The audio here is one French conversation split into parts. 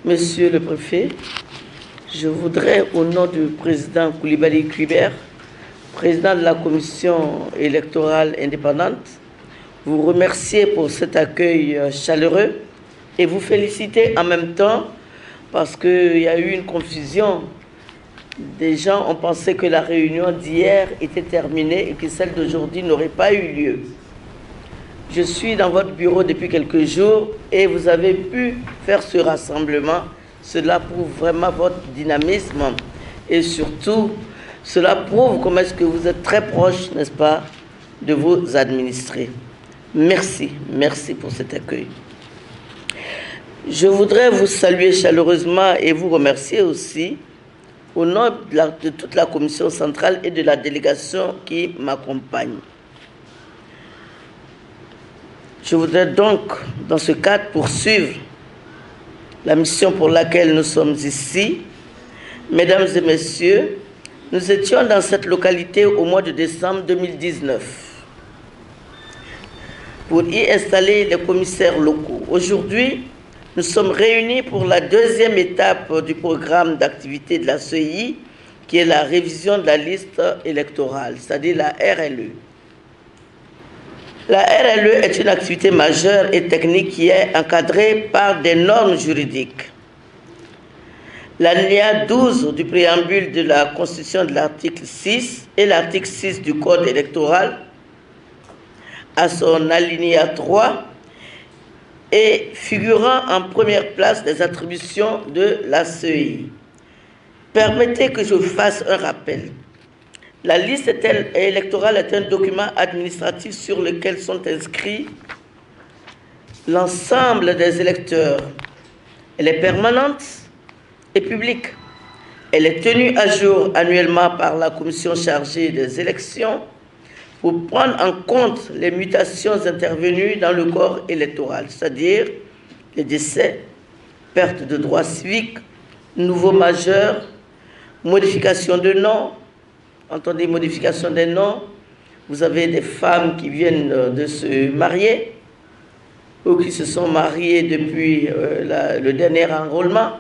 Monsieur le préfet, je voudrais, au nom du président Koulibaly Kuibert, président de la commission électorale indépendante, vous remercier pour cet accueil chaleureux et vous féliciter en même temps parce qu'il y a eu une confusion. Des gens ont pensé que la réunion d'hier était terminée et que celle d'aujourd'hui n'aurait pas eu lieu. Je suis dans votre bureau depuis quelques jours et vous avez pu faire ce rassemblement. Cela prouve vraiment votre dynamisme et surtout, cela prouve comment est-ce que vous êtes très proche, n'est-ce pas, de vos administrés. Merci, merci pour cet accueil. Je voudrais vous saluer chaleureusement et vous remercier aussi au nom de toute la commission centrale et de la délégation qui m'accompagne. Je voudrais donc, dans ce cadre, poursuivre la mission pour laquelle nous sommes ici. Mesdames et messieurs, nous étions dans cette localité au mois de décembre 2019 pour y installer les commissaires locaux. Aujourd'hui, nous sommes réunis pour la deuxième étape du programme d'activité de la CEI, qui est la révision de la liste électorale, c'est-à-dire la RLE. La RLE est une activité majeure et technique qui est encadrée par des normes juridiques. L'alinéa 12 du préambule de la Constitution de l'article 6 et l'article 6 du Code électoral, à son alinéa 3, et figurant en première place des attributions de la CEI. Permettez que je fasse un rappel. La liste électorale est un document administratif sur lequel sont inscrits l'ensemble des électeurs. Elle est permanente et publique. Elle est tenue à jour annuellement par la commission chargée des élections pour prendre en compte les mutations intervenues dans le corps électoral, c'est-à-dire les décès, perte de droits civiques, nouveaux majeurs, modification de nom. Entendez, modification des noms, vous avez des femmes qui viennent de se marier ou qui se sont mariées depuis le dernier enrôlement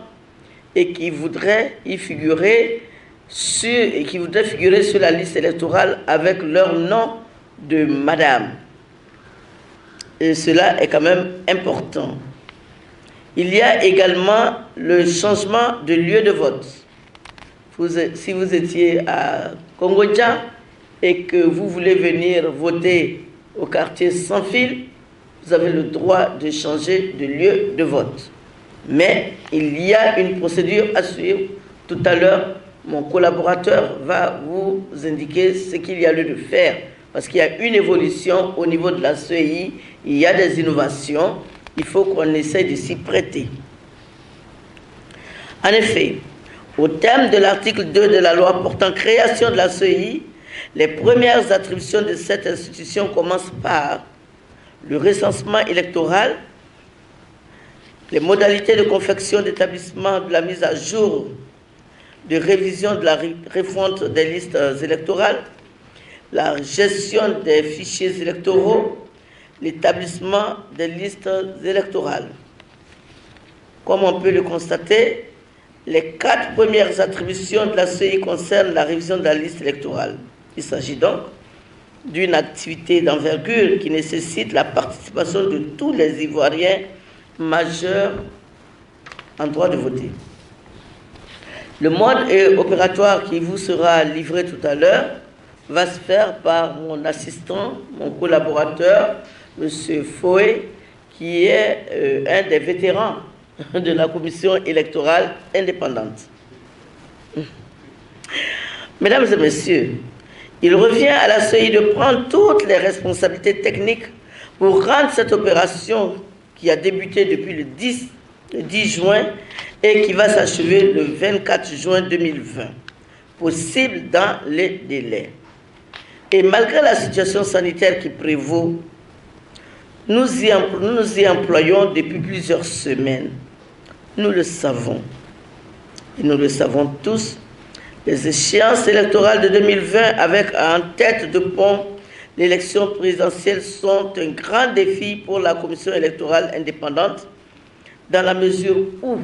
et qui voudraient y figurer sur la liste électorale avec leur nom de madame. Et cela est quand même important. Il y a également le changement de lieu de vote. Si vous étiez à Kongodja et que vous voulez venir voter au quartier Sans Fil, vous avez le droit de changer de lieu de vote. Mais il y a une procédure à suivre. Tout à l'heure, mon collaborateur va vous indiquer ce qu'il y a lieu de faire. Parce qu'il y a une évolution au niveau de la CEI, il y a des innovations, il faut qu'on essaie de s'y prêter. En effet, au terme de l'article 2 de la loi portant création de la CEI, les premières attributions de cette institution commencent par le recensement électoral, les modalités de confection, d'établissement de la mise à jour, de révision de la refonte des listes électorales, la gestion des fichiers électoraux, l'établissement des listes électorales. Comme on peut le constater, les 4 premières attributions de la CEI concernent la révision de la liste électorale. Il s'agit donc d'une activité d'envergure qui nécessite la participation de tous les Ivoiriens majeurs en droit de voter. Le mode opératoire qui vous sera livré tout à l'heure va se faire par mon assistant, mon collaborateur, M. Foé, qui est un des vétérans de la commission électorale indépendante. Mesdames et messieurs, il revient à la CEI de prendre toutes les responsabilités techniques pour rendre cette opération qui a débuté depuis le 10 juin et qui va s'achever le 24 juin 2020, possible dans les délais. Et malgré la situation sanitaire qui prévaut, nous nous y employons depuis plusieurs semaines. Nous le savons. Et nous le savons tous. Les échéances électorales de 2020 avec en tête de pont l'élection présidentielle sont un grand défi pour la commission électorale indépendante dans la mesure où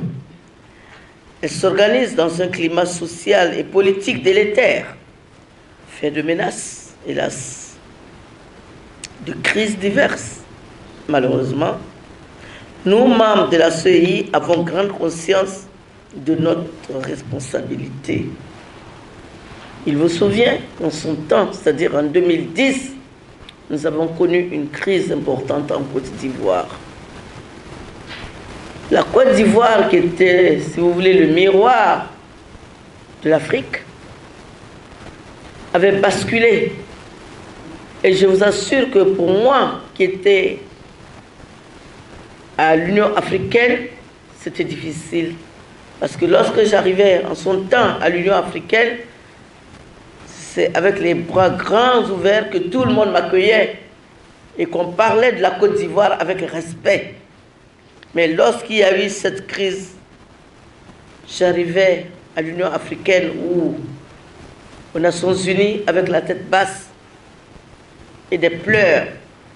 Elle s'organise dans un climat social et politique délétère, fait de menaces, hélas, de crises diverses. Malheureusement, nous, membres de la CEI, avons grande conscience de notre responsabilité. Il vous souvient qu'en son temps, c'est-à-dire en 2010, nous avons connu une crise importante en Côte d'Ivoire. La Côte d'Ivoire, qui était, si vous voulez, le miroir de l'Afrique, avait basculé. Et je vous assure que pour moi, qui était à l'Union africaine, c'était difficile. Parce que lorsque j'arrivais en son temps à l'Union africaine, c'est avec les bras grands ouverts que tout le monde m'accueillait et qu'on parlait de la Côte d'Ivoire avec respect. Mais lorsqu'il y a eu cette crise, j'arrivais à l'Union africaine ou aux Nations Unies avec la tête basse et des pleurs.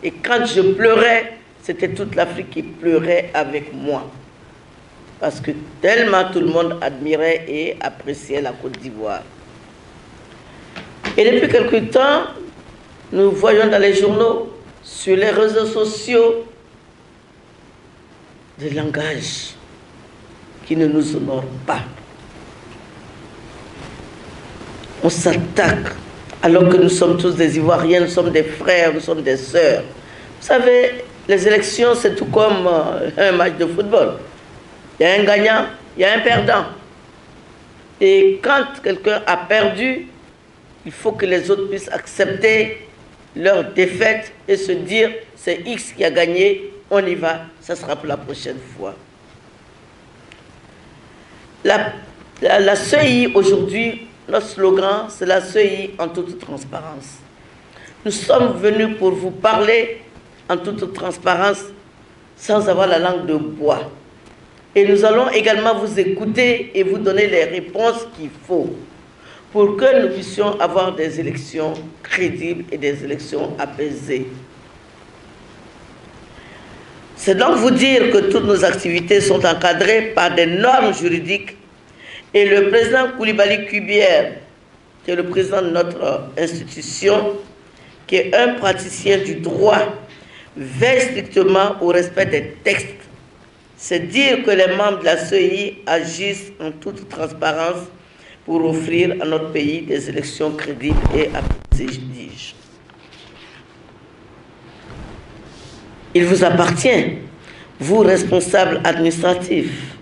Et quand je pleurais, c'était toute l'Afrique qui pleurait avec moi. Parce que tellement tout le monde admirait et appréciait la Côte d'Ivoire. Et depuis quelque temps, nous voyons dans les journaux, sur les réseaux sociaux, des langages qui ne nous honorent pas. On s'attaque alors que nous sommes tous des Ivoiriens, nous sommes des frères, nous sommes des sœurs. Vous savez, les élections, c'est tout comme un match de football. Il y a un gagnant, il y a un perdant. Et quand quelqu'un a perdu, il faut que les autres puissent accepter leur défaite et se dire, c'est X qui a gagné, on y va, ça sera pour la prochaine fois. La CEI aujourd'hui, notre slogan, c'est la CEI en toute transparence. Nous sommes venus pour vous parler en toute transparence, sans avoir la langue de bois. Et nous allons également vous écouter et vous donner les réponses qu'il faut pour que nous puissions avoir des élections crédibles et des élections apaisées. C'est donc vous dire que toutes nos activités sont encadrées par des normes juridiques et le président Koulibaly Kubier, qui est le président de notre institution, qui est un praticien du droit, veille strictement au respect des textes. C'est dire que les membres de la CEI agissent en toute transparence pour offrir à notre pays des élections crédibles et apaisées, dis-je. Il vous appartient, vous responsables administratifs,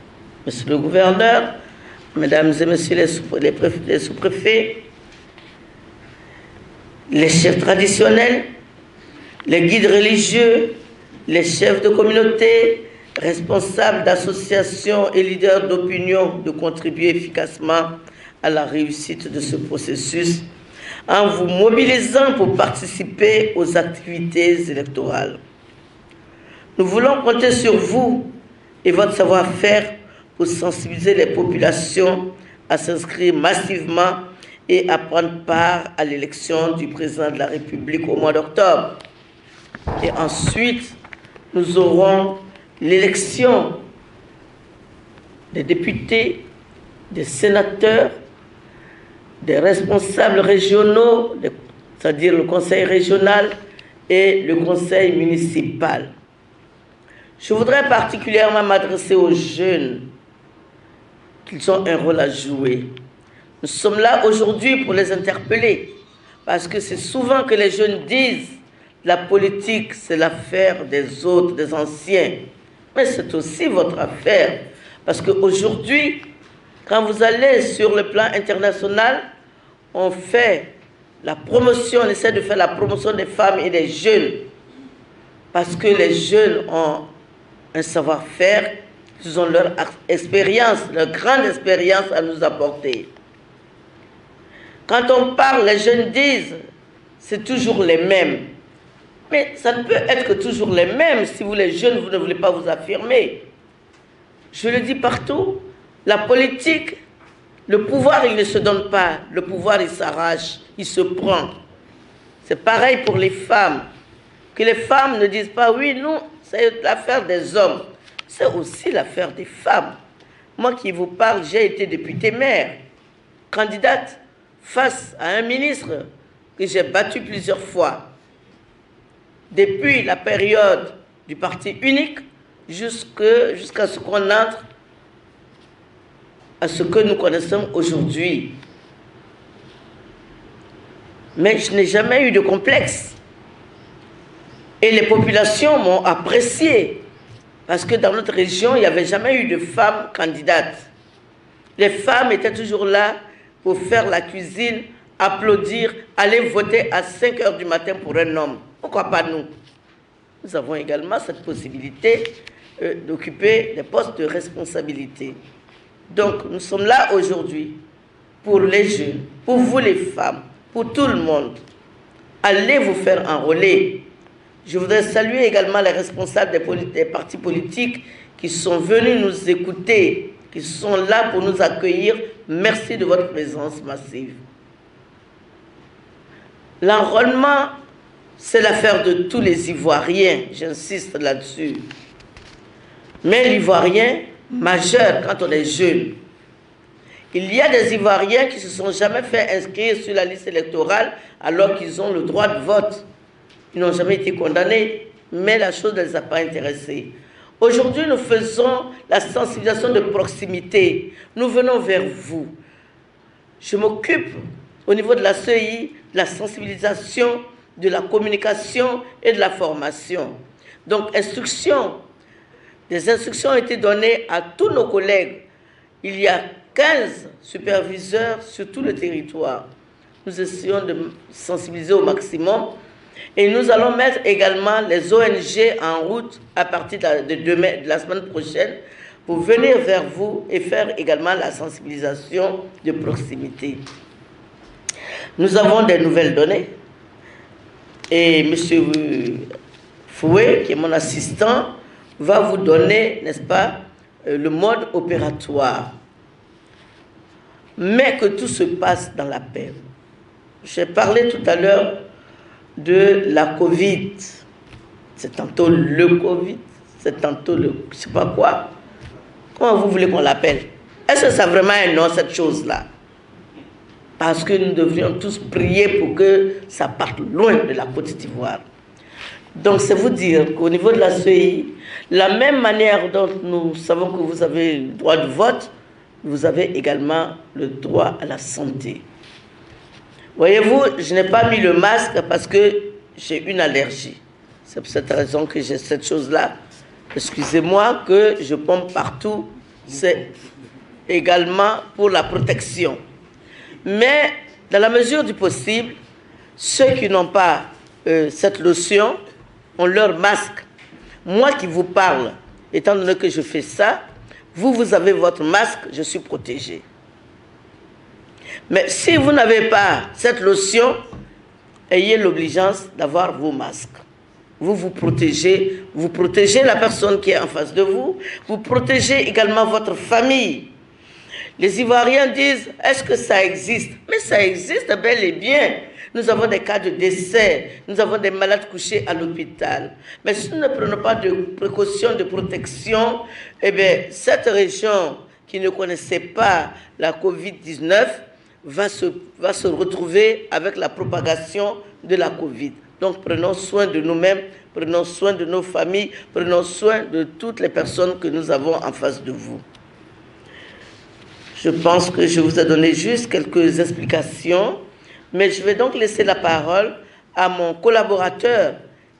monsieur le gouverneur, mesdames et messieurs les sous-préfets, les chefs traditionnels, les guides religieux, les chefs de communauté, responsables d'associations et leaders d'opinion, de contribuer efficacement à la réussite de ce processus en vous mobilisant pour participer aux activités électorales. Nous voulons compter sur vous et votre savoir-faire pour sensibiliser les populations à s'inscrire massivement et à prendre part à l'élection du président de la République au mois d'octobre. Et ensuite, nous aurons l'élection des députés, des sénateurs, des responsables régionaux, c'est-à-dire le conseil régional et le conseil municipal. Je voudrais particulièrement m'adresser aux jeunes, qu'ils ont un rôle à jouer. Nous sommes là aujourd'hui pour les interpeller, parce que c'est souvent que les jeunes disent la politique, c'est l'affaire des autres, des anciens. Mais c'est aussi votre affaire, parce qu'aujourd'hui, quand vous allez sur le plan international, on fait la promotion, on essaie de faire la promotion des femmes et des jeunes, parce que les jeunes ont un savoir-faire, ils ont leur expérience, leur grande expérience à nous apporter. Quand on parle, les jeunes disent, c'est toujours les mêmes. Mais ça ne peut être que toujours les mêmes si vous, les jeunes, vous ne voulez pas vous affirmer. Je le dis partout, la politique, le pouvoir, il ne se donne pas. Le pouvoir, il s'arrache, il se prend. C'est pareil pour les femmes. Que les femmes ne disent pas, oui, non, c'est l'affaire des hommes. C'est aussi l'affaire des femmes. Moi qui vous parle, j'ai été députée maire, candidate face à un ministre que j'ai battu plusieurs fois. Depuis la période du parti unique jusqu'à ce qu'on entre à ce que nous connaissons aujourd'hui. Mais je n'ai jamais eu de complexe. Et les populations m'ont apprécié. Parce que dans notre région, il n'y avait jamais eu de femmes candidates. Les femmes étaient toujours là pour faire la cuisine, applaudir, aller voter à 5 h du matin pour un homme. Pourquoi pas nous? Nous avons également cette possibilité d'occuper des postes de responsabilité. Donc, nous sommes là aujourd'hui pour les jeunes, pour vous les femmes, pour tout le monde. Allez vous faire enrôler. Je voudrais saluer également les responsables des partis politiques qui sont venus nous écouter, qui sont là pour nous accueillir. Merci de votre présence massive. L'enrôlement, c'est l'affaire de tous les Ivoiriens, j'insiste là-dessus. Mais l'Ivoirien majeur quand on est jeune. Il y a des Ivoiriens qui ne se sont jamais fait inscrire sur la liste électorale alors qu'ils ont le droit de vote. Ils n'ont jamais été condamnés, mais la chose ne les a pas intéressés. Aujourd'hui, nous faisons la sensibilisation de proximité. Nous venons vers vous. Je m'occupe au niveau de la CEI de la sensibilisation, de la communication et de la formation. Donc, des instructions ont été données à tous nos collègues. Il y a 15 superviseurs sur tout le territoire. Nous essayons de sensibiliser au maximum. Et nous allons mettre également les ONG en route à partir de demain, de la semaine prochaine, pour venir vers vous et faire également la sensibilisation de proximité. Nous avons des nouvelles données. Et M. Foué, qui est mon assistant, va vous donner, n'est-ce pas, le mode opératoire. Mais que tout se passe dans la paix. J'ai parlé tout à l'heure de la Covid. C'est tantôt le Covid, c'est tantôt le je ne sais pas quoi. Comment vous voulez qu'on l'appelle? Est-ce que ça a vraiment un nom, cette chose-là? Parce que nous devrions tous prier pour que ça parte loin de la Côte d'Ivoire. Donc, c'est vous dire qu'au niveau de la CEI, la même manière dont nous savons que vous avez le droit de vote, vous avez également le droit à la santé. Voyez-vous, je n'ai pas mis le masque parce que j'ai une allergie. C'est pour cette raison que j'ai cette chose-là. Excusez-moi que je pompe partout. C'est également pour la protection. Mais, dans la mesure du possible, ceux qui n'ont pas cette lotion ont leur masque. Moi qui vous parle, étant donné que je fais ça, vous avez votre masque, je suis protégé. Mais si vous n'avez pas cette lotion, ayez l'obligeance d'avoir vos masques. Vous protégez la personne qui est en face de vous, vous protégez également votre famille. Les Ivoiriens disent, est-ce que ça existe? Mais ça existe bel et bien. Nous avons des cas de décès, nous avons des malades couchés à l'hôpital. Mais si nous ne prenons pas de précautions de protection, eh bien, cette région qui ne connaissait pas la Covid-19 va se retrouver avec la propagation de la Covid. Donc, prenons soin de nous-mêmes, prenons soin de nos familles, prenons soin de toutes les personnes que nous avons en face de vous. Je pense que je vous ai donné juste quelques explications, mais je vais donc laisser la parole à mon collaborateur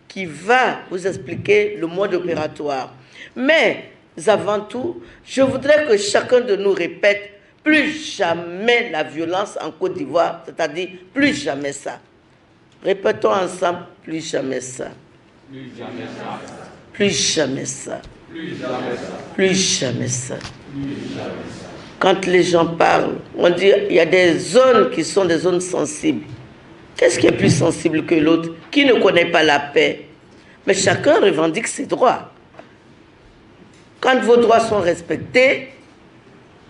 qui va vous expliquer le mode opératoire. Mais avant tout, je voudrais que chacun de nous répète plus jamais la violence en Côte d'Ivoire, c'est-à-dire plus jamais ça. Répétons ensemble, plus jamais ça. Plus jamais ça. Plus jamais ça. Plus jamais ça. Plus jamais ça. Plus jamais ça. Quand les gens parlent, on dit qu'il y a des zones qui sont des zones sensibles. Qu'est-ce qui est plus sensible que l'autre? Qui ne connaît pas la paix? Mais chacun revendique ses droits. Quand vos droits sont respectés,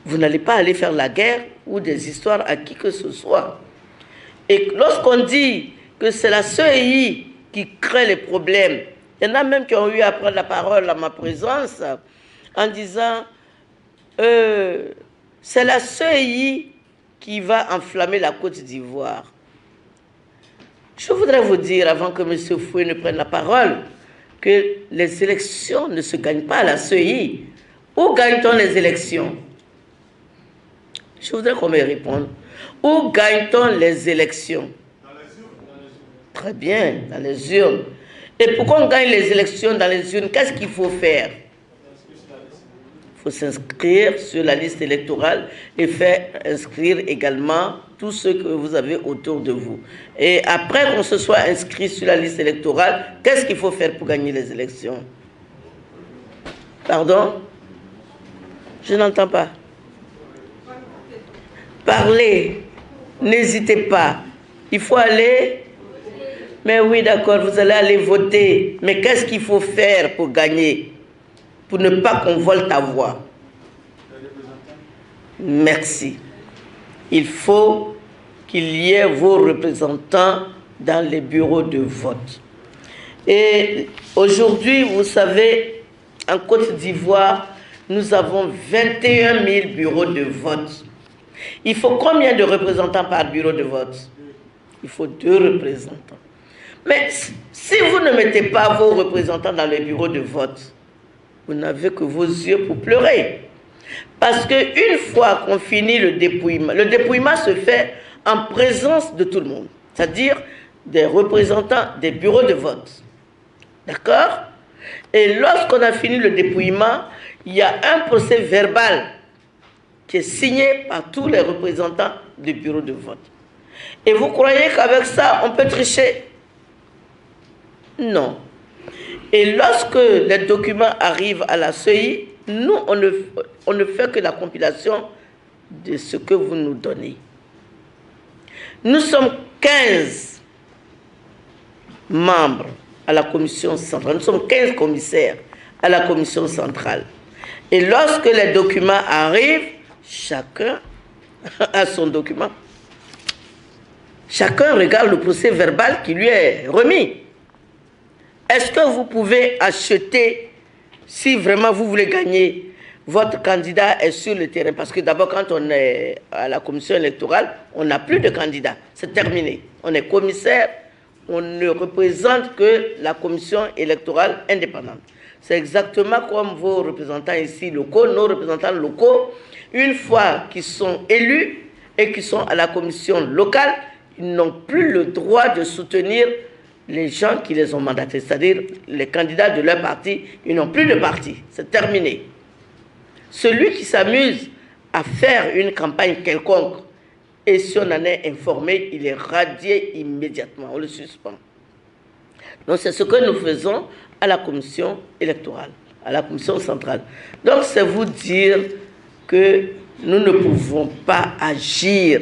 vous n'allez pas aller faire la guerre ou des histoires à qui que ce soit. Et lorsqu'on dit que c'est la CEI qui crée les problèmes, il y en a même qui ont eu à prendre la parole à ma présence en disant c'est la CEI qui va enflammer la Côte d'Ivoire. Je voudrais vous dire, avant que M. Fouet ne prenne la parole, que les élections ne se gagnent pas à la CEI. Où gagne-t-on les élections? Je voudrais qu'on me réponde. Où gagne-t-on les élections? Dans les urnes. Très bien, dans les urnes. Et pourquoi on gagne les élections dans les urnes? Qu'est-ce qu'il faut faire? Il faut s'inscrire sur la liste électorale et faire inscrire également tous ceux que vous avez autour de vous. Et après qu'on se soit inscrit sur la liste électorale, qu'est-ce qu'il faut faire pour gagner les élections? Pardon? Je n'entends pas. Parlez. N'hésitez pas. Il faut aller. Mais oui, d'accord, vous allez aller voter. Mais qu'est-ce qu'il faut faire pour gagner? Pour ne pas qu'on vole ta voix. Merci. Il faut qu'il y ait vos représentants dans les bureaux de vote. Et aujourd'hui, vous savez, en Côte d'Ivoire, nous avons 21 000 bureaux de vote. Il faut combien de représentants par bureau de vote? Il faut 2 représentants. Mais si vous ne mettez pas vos représentants dans les bureaux de vote, vous n'avez que vos yeux pour pleurer. Parce qu'une fois qu'on finit le dépouillement se fait en présence de tout le monde, c'est-à-dire des représentants des bureaux de vote. D'accord? Et lorsqu'on a fini le dépouillement, il y a un procès verbal qui est signé par tous les représentants des bureaux de vote. Et vous croyez qu'avec ça, on peut tricher? Non. Et lorsque les documents arrivent à la CEI, nous, on ne fait que la compilation de ce que vous nous donnez. Nous sommes 15 membres à la commission centrale. Nous sommes 15 commissaires à la commission centrale. Et lorsque les documents arrivent, chacun a son document. Chacun regarde le procès verbal qui lui est remis. Est-ce que vous pouvez acheter, si vraiment vous voulez gagner, votre candidat est sur le terrain? Parce que d'abord, quand on est à la commission électorale, on n'a plus de candidat. C'est terminé. On est commissaire, on ne représente que la commission électorale indépendante. C'est exactement comme vos représentants ici locaux, nos représentants locaux, une fois qu'ils sont élus et qu'ils sont à la commission locale, ils n'ont plus le droit de soutenir les gens qui les ont mandatés, c'est-à-dire les candidats de leur parti. Ils n'ont plus de parti, c'est terminé. Celui qui s'amuse à faire une campagne quelconque, et si on en est informé, il est radié immédiatement, on le suspend. Donc c'est ce que nous faisons à la commission électorale, à la commission centrale. Donc c'est vous dire que nous ne pouvons pas agir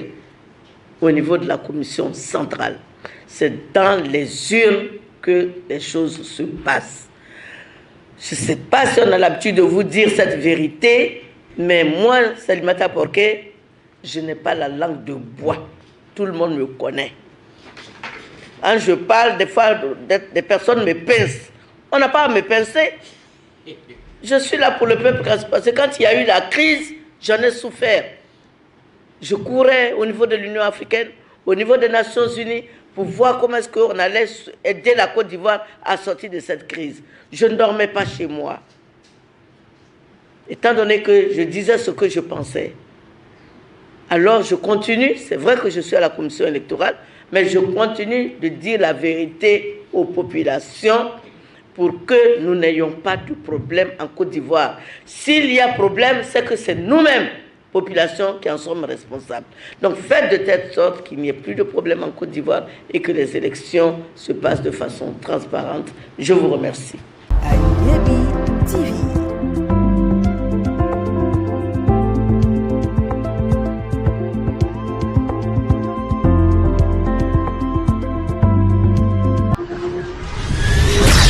au niveau de la commission centrale. C'est dans les urnes que les choses se passent. Je ne sais pas si on a l'habitude de vous dire cette vérité, mais moi, Salimata Porquet, je n'ai pas la langue de bois. Tout le monde me connaît. Quand je parle, des fois, des personnes me pincent. On n'a pas à me pincer. Je suis là pour le peuple, parce que quand il y a eu la crise, j'en ai souffert. Je courais au niveau de l'Union africaine, au niveau des Nations unies, pour voir comment est-ce qu'on allait aider la Côte d'Ivoire à sortir de cette crise. Je ne dormais pas chez moi. Étant donné que je disais ce que je pensais. Alors je continue, c'est vrai que je suis à la commission électorale, mais je continue de dire la vérité aux populations pour que nous n'ayons pas de problème en Côte d'Ivoire. S'il y a problème, c'est que c'est nous-mêmes, population, qui en sommes responsables. Donc faites de telle sorte qu'il n'y ait plus de problème en Côte d'Ivoire et que les élections se passent de façon transparente. Je vous remercie.